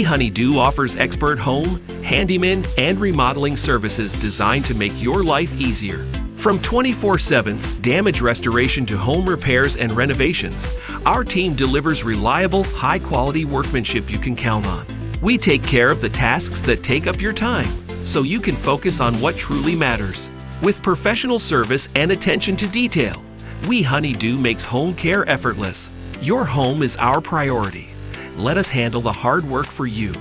Honeydew offers expert home, handyman, and remodeling services designed to make your life easier. From 24/7 damage restoration to home repairs and renovations, our team delivers reliable, high-quality workmanship you can count on. We take care of the tasks that take up your time, so you can focus on what truly matters. With professional service and attention to detail, We Honeydew makes home care effortless. Your home is our priority. Let us handle the hard work for you.